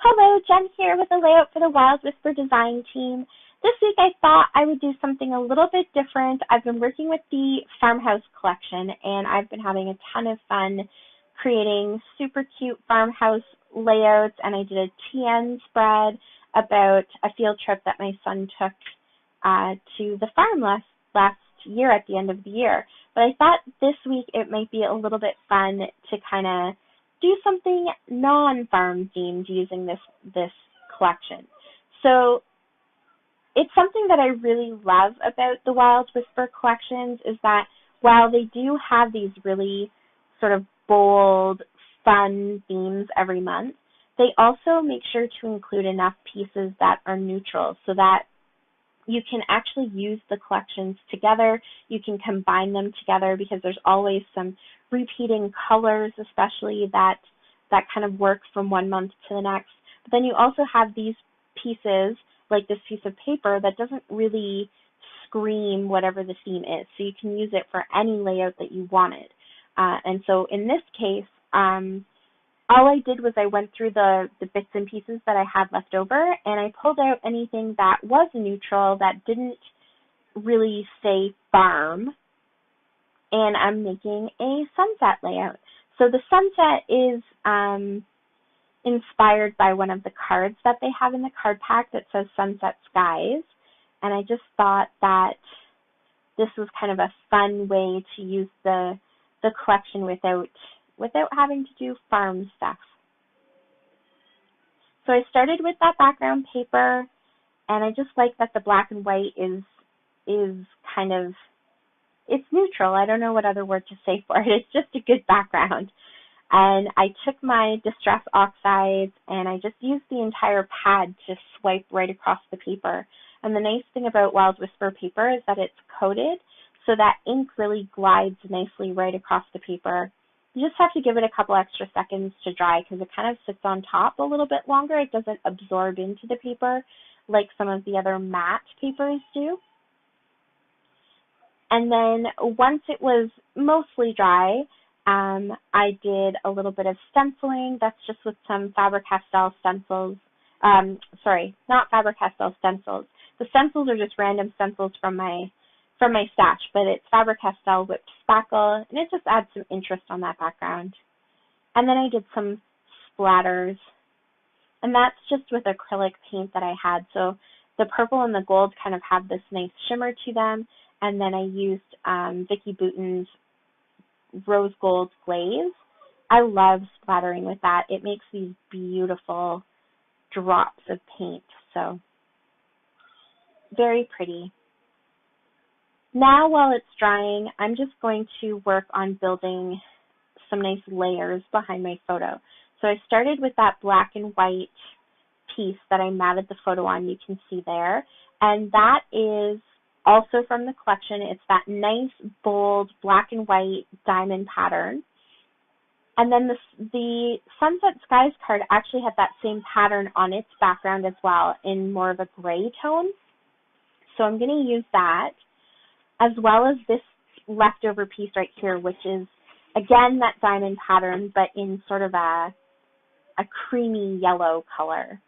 Hello, Jen here with a layout for the Wild Whisper design team. This week I thought I would do something a little bit different. I've been working with the farmhouse collection and I've been having a ton of fun creating super cute farmhouse layouts, and I did a TN spread about a field trip that my son took to the farm last year at the end of the year. But I thought this week it might be a little bit fun to kind of do something non-farm themed using this collection. So it's something that I really love about the Wild Whisper collections is that while they do have these really sort of bold, fun themes every month, they also make sure to include enough pieces that are neutral so that you can actually use the collections together. You can combine them together because there's always some repeating colors, especially that kind of work from one month to the next. But then you also have these pieces, like this piece of paper, that doesn't really scream whatever the theme is. So you can use it for any layout that you wanted. And so in this case, all I did was I went through the bits and pieces that I had left over, and I pulled out anything that was neutral, that didn't really say farm, and I'm making a sunset layout. So the sunset is inspired by one of the cards that they have in the card pack that says Sunset Skies, and I just thought that this was kind of a fun way to use the collection without having to do farm stuff. So I started with that background paper, and I just like that the black and white is kind of, it's neutral. I don't know what other word to say for it. It's just a good background. And I took my Distress Oxides and I just used the entire pad to swipe right across the paper. And the nice thing about Wild Whisper paper is that it's coated, so that ink really glides nicely right across the paper. You just have to give it a couple extra seconds to dry because it kind of sits on top a little bit longer. It doesn't absorb into the paper like some of the other matte papers do. And then once it was mostly dry, I did a little bit of stenciling. That's just with some Faber-Castell stencils. Sorry, not Faber-Castell stencils. The stencils are just random stencils from my stash, but it's Faber-Castell whipped spackle, and it just adds some interest on that background. And then I did some splatters, and that's just with acrylic paint that I had. So the purple and the gold kind of have this nice shimmer to them, and then I used Vicki Boutin's rose gold glaze. I love splattering with that. It makes these beautiful drops of paint, so very pretty. Now while it's drying, I'm just going to work on building some nice layers behind my photo. So I started with that black and white piece that I matted the photo on, you can see there, and that is also from the collection. It's that nice, bold, black and white diamond pattern. And then the Sunset Skies card actually had that same pattern on its background as well in more of a gray tone. So I'm going to use that, as well as this leftover piece right here, which is, again, that diamond pattern, but in sort of a creamy yellow color.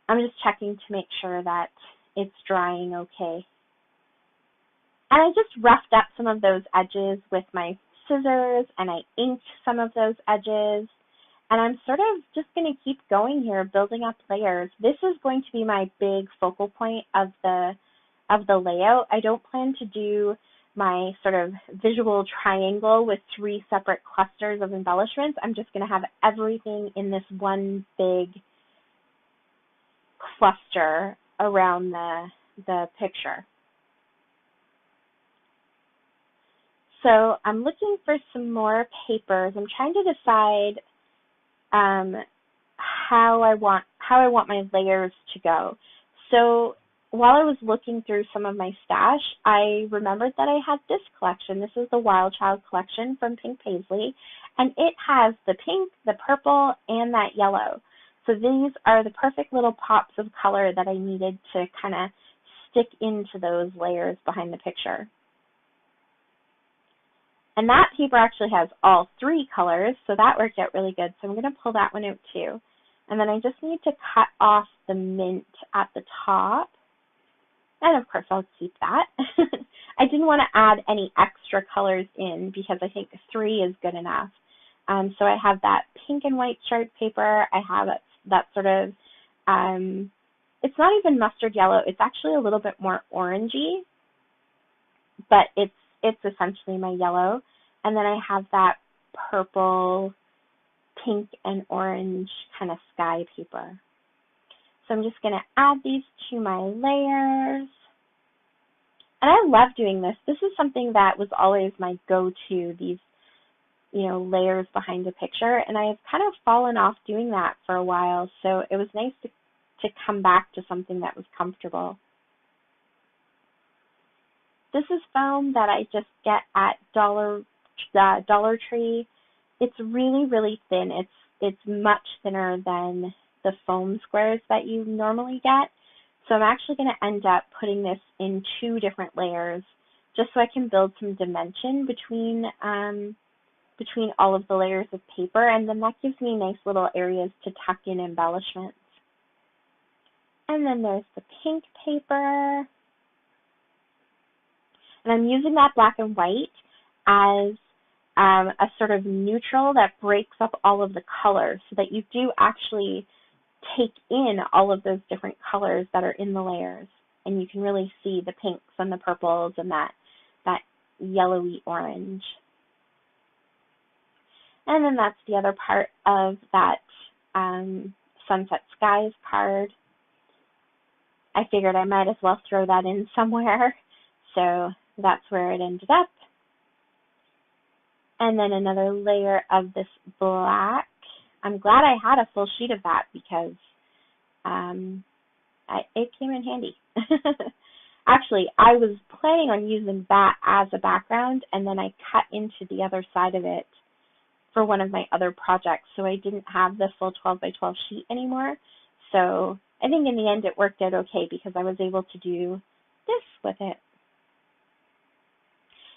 I'm just checking to make sure that it's drying okay. And I just roughed up some of those edges with my scissors, and I inked some of those edges. And I'm sort of just going to keep going here, building up layers. This is going to be my big focal point of the layout. I don't plan to do my sort of visual triangle with 3 separate clusters of embellishments. I'm just going to have everything in this one big cluster around the picture. So I'm looking for some more papers. I'm trying to decide how I want my layers to go. So while I was looking through some of my stash, I remembered that I had this collection. This is the Wild Child collection from Pink Paisley, and it has the pink, the purple, and that yellow. So these are the perfect little pops of color that I needed to kind of stick into those layers behind the picture. And that paper actually has all three colors, so that worked out really good. So I'm going to pull that one out too. And then I just need to cut off the mint at the top. And of course I'll keep that. I didn't want to add any extra colors in because I think 3 is good enough. So I have that pink and white striped paper. I have that sort of, it's not even mustard yellow. It's actually a little bit more orangey, but it's essentially my yellow. And then I have that purple, pink, and orange kind of sky paper. So I'm just going to add these to my layers. And I love doing this. This is something that was always my go-to, these, layers behind a picture. And I've kind of fallen off doing that for a while. So it was nice to come back to something that was comfortable. This is foam that I just get at Dollar Tree. It's really, really thin. It's much thinner than the foam squares that you normally get. So I'm actually going to end up putting this in 2 different layers just so I can build some dimension between all of the layers of paper, and then that gives me nice little areas to tuck in embellishments. And then there's the pink paper. And I'm using that black and white as a sort of neutral that breaks up all of the colors so that you do actually take in all of those different colors that are in the layers. And you can really see the pinks and the purples and that yellowy orange. And then that's the other part of that Sunset Skies card. I figured I might as well throw that in somewhere. So that's where it ended up. And then another layer of this black. I'm glad I had a full sheet of that because it came in handy. Actually, I was planning on using that as a background, and then I cut into the other side of it for one of my other projects, so I didn't have the full 12 by 12 sheet anymore. So I think in the end it worked out okay because I was able to do this with it.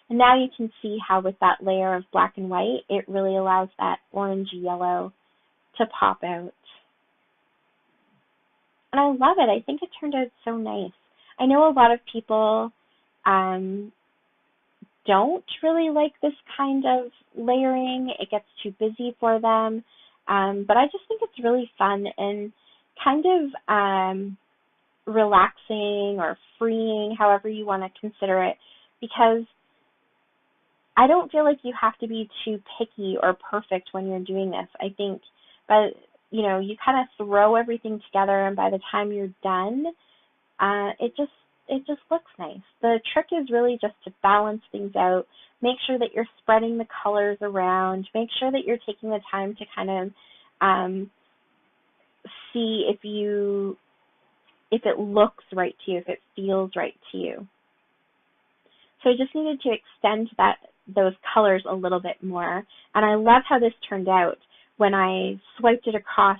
And now you can see how with that layer of black and white, it really allows that orangey yellow to pop out. And I love it. I think it turned out so nice. I know a lot of people don't really like this kind of layering. It gets too busy for them. But I just think it's really fun and kind of relaxing or freeing, however you want to consider it, because I don't feel like you have to be too picky or perfect when you're doing this. I think, but you kind of throw everything together, and by the time you're done, it just looks nice. The trick is really just to balance things out, make sure that you're spreading the colors around, make sure that you're taking the time to kind of see if it looks right to you, if it feels right to you. So I just needed to extend those colors a little bit more, and I love how this turned out. When I swiped it across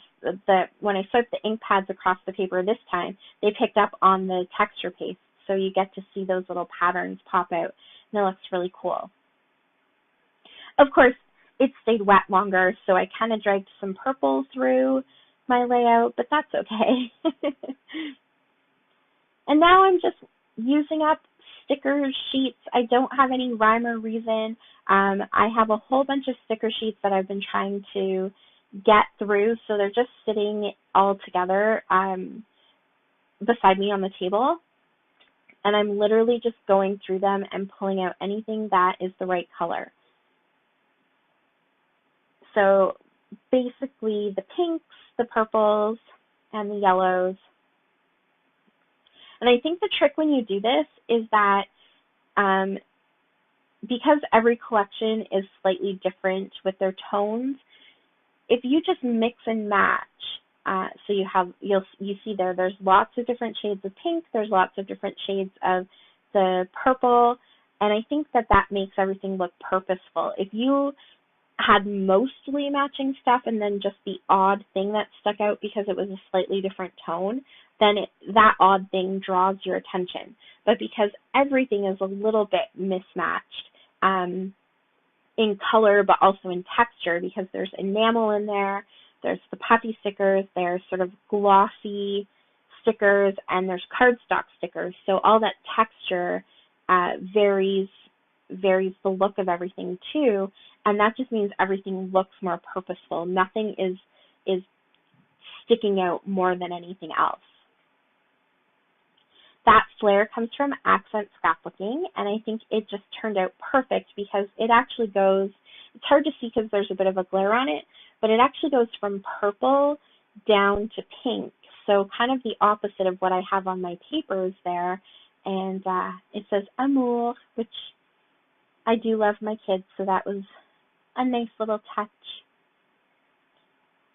when I swiped the ink pads across the paper this time, they picked up on the texture paste, so you get to see those little patterns pop out, and it looks really cool. Of course, it stayed wet longer, so I kind of dragged some purple through my layout, but that's okay. And now I'm just using up sticker sheets. I don't have any rhyme or reason. I have a whole bunch of sticker sheets that I've been trying to get through, so they're just sitting all together beside me on the table, and I'm literally just going through them and pulling out anything that is the right color. So basically the pinks, the purples, and the yellows. And I think the trick when you do this is that because every collection is slightly different with their tones, if you just mix and match, so you see there's lots of different shades of pink, there's lots of different shades of the purple, and I think that makes everything look purposeful. If you had mostly matching stuff and then just the odd thing that stuck out because it was a slightly different tone, then that odd thing draws your attention. But because everything is a little bit mismatched, in color but also in texture, because there's enamel in there, there's the puffy stickers, there's sort of glossy stickers, and there's cardstock stickers. So all that texture varies the look of everything too, and that just means everything looks more purposeful. Nothing is sticking out more than anything else. That flare comes from Accent Scrapbooking, and I think it just turned out perfect because it actually goes, it's hard to see because there's a bit of a glare on it, but it actually goes from purple down to pink. So kind of the opposite of what I have on my papers there. And it says Amour, which I do love my kids, so that was a nice little touch.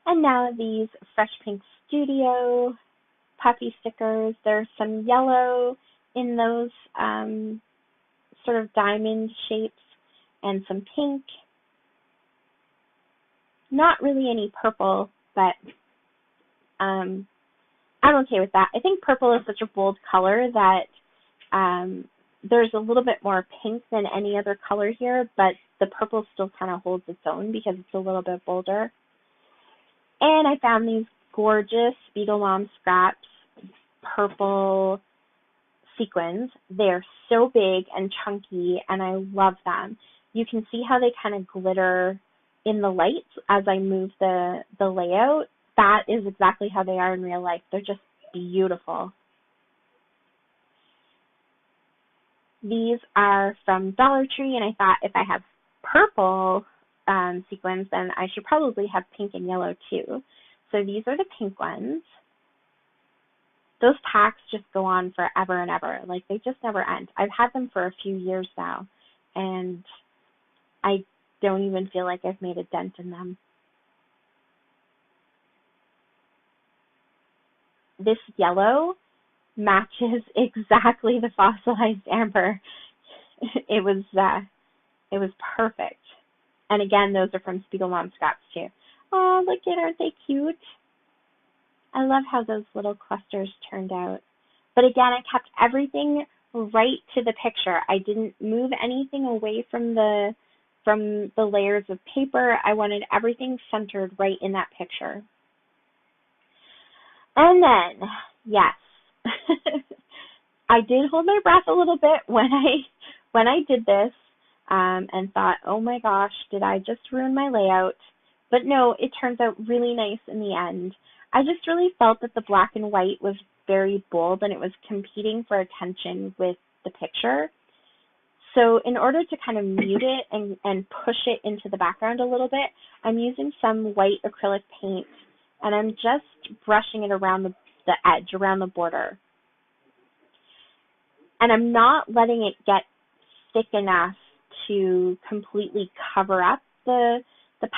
And now these Fresh Pink Studio puffy stickers. There's some yellow in those sort of diamond shapes and some pink. Not really any purple, but I'm okay with that. I think purple is such a bold color that there's a little bit more pink than any other color here, but the purple still kind of holds its own because it's a little bit bolder. And I found these gorgeous KaezMum Scraps purple sequins. They're so big and chunky, and I love them. You can see how they kind of glitter in the lights as I move the layout. That is exactly how they are in real life. They're just beautiful. These are from Dollar Tree, and I thought if I have purple sequins, then I should probably have pink and yellow too. So these are the pink ones. Those packs just go on forever and ever. Like, they just never end. I've had them for a few years now, and I don't even feel like I've made a dent in them. This yellow matches exactly the fossilized amber. It was perfect. And again, those are from KaezMum Scraps too. Oh, look at, aren't they cute? I love how those little clusters turned out. But again, I kept everything right to the picture. I didn't move anything away from the layers of paper. I wanted everything centered right in that picture. And then, yes, I did hold my breath a little bit when I did this and thought, oh my gosh, did I just ruin my layout? But no, it turns out really nice in the end. I just really felt that the black and white was very bold and it was competing for attention with the picture. So in order to kind of mute it and push it into the background a little bit, I'm using some white acrylic paint and I'm just brushing it around the edge, around the border. And I'm not letting it get thick enough to completely cover up the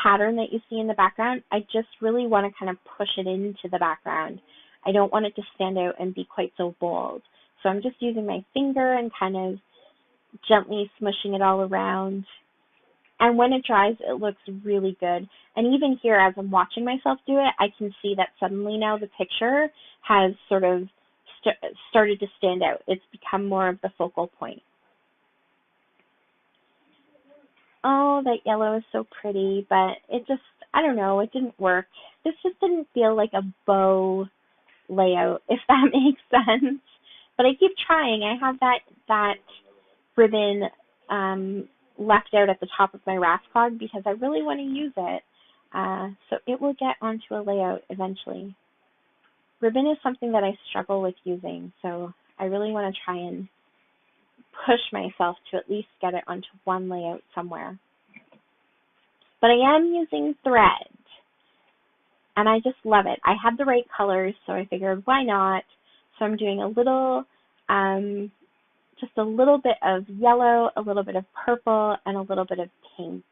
pattern that you see in the background. I just really want to kind of push it into the background. I don't want it to stand out and be quite so bold. So I'm just using my finger and kind of gently smushing it all around. And when it dries, it looks really good. And even here, as I'm watching myself do it, I can see that suddenly now the picture has sort of started to stand out. It's become more of the focal point. Oh, that yellow is so pretty, but it just, I don't know, it didn't work. This just didn't feel like a bow layout, if that makes sense. But I keep trying. I have that ribbon left out at the top of my Rasclog because I really want to use it. So it will get onto a layout eventually. Ribbon is something that I struggle with using, so I really want to try and push myself to at least get it onto one layout somewhere. But I am using thread, and I just love it. I had the right colors, so I figured why not? So I'm doing a little, just a little bit of yellow, a little bit of purple, and a little bit of pink.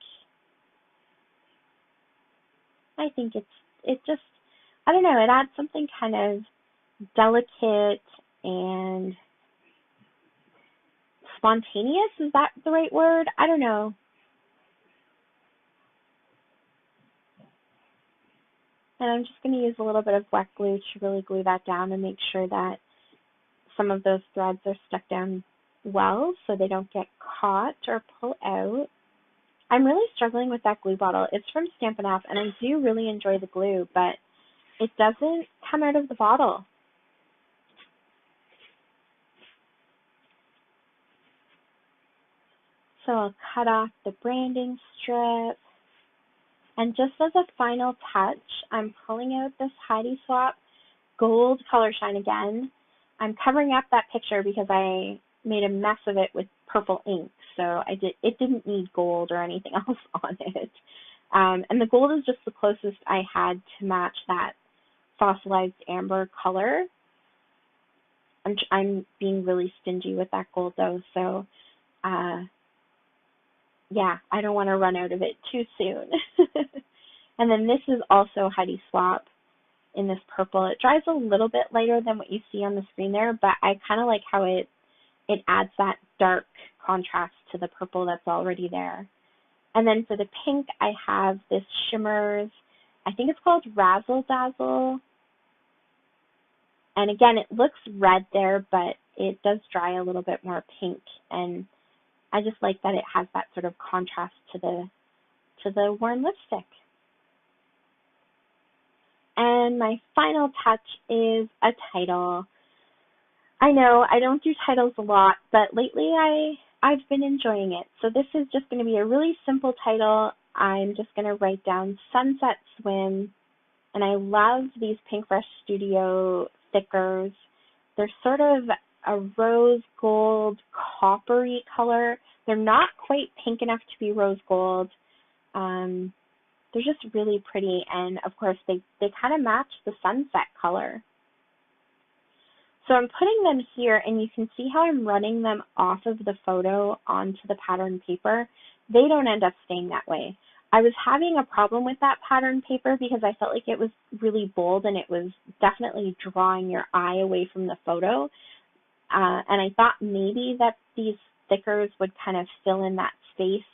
I think it just, I don't know, it adds something kind of delicate and spontaneous. Is that the right word? I don't know. And I'm just going to use a little bit of wet glue to really glue that down and make sure that some of those threads are stuck down well so they don't get caught or pull out. I'm really struggling with that glue bottle. It's from Stampin' Up, and I do really enjoy the glue, but it doesn't come out of the bottle. So I'll cut off the branding strip. And just as a final touch, I'm pulling out this Heidi Swap gold color shine again. I'm covering up that picture because I made a mess of it with purple ink. So it didn't need gold or anything else on it. And the gold is just the closest I had to match that fossilized amber color. I'm being really stingy with that gold though, so yeah, I don't want to run out of it too soon. And then this is also Heidi Swap in this purple. It dries a little bit lighter than what you see on the screen there, but I kind of like how it adds that dark contrast to the purple that's already there. And then for the pink, I have this Shimmers, I think it's called Razzle Dazzle. And again, it looks red there, but it does dry a little bit more pink. And I just like that it has that sort of contrast to the worn lipstick. And my final touch is a title. I know I don't do titles a lot, but lately I've been enjoying it. So this is just going to be a really simple title. I'm just going to write down Sunset Swim. And I love these Pink Fresh Studio stickers. They're sort of a rose gold coppery color. They're not quite pink enough to be rose gold. They're just really pretty, and of course they kind of match the sunset color. So I'm putting them here, and you can see how I'm running them off of the photo onto the pattern paper. They don't end up staying that way. I was having a problem with that pattern paper because I felt like it was really bold and it was definitely drawing your eye away from the photo. And I thought maybe that these stickers would kind of fill in that space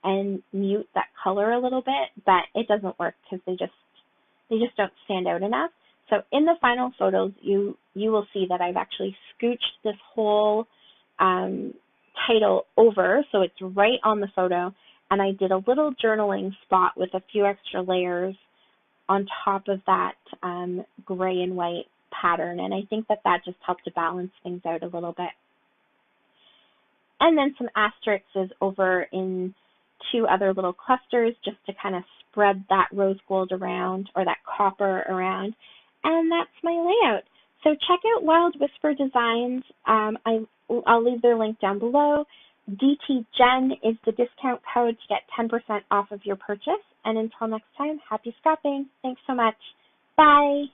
and mute that color a little bit, but it doesn't work because they just don't stand out enough. So in the final photos, you will see that I've actually scooched this whole title over, so it's right on the photo, and I did a little journaling spot with a few extra layers on top of that gray and white pattern, and I think that just helped to balance things out a little bit. And then some asterisks over in two other little clusters just to kind of spread that rose gold around, or that copper around, and that's my layout. So check out Wild Whisper Designs. I'll leave their link down below. DTGen is the discount code to get 10% off of your purchase. And until next time, happy scrapping. Thanks so much. Bye.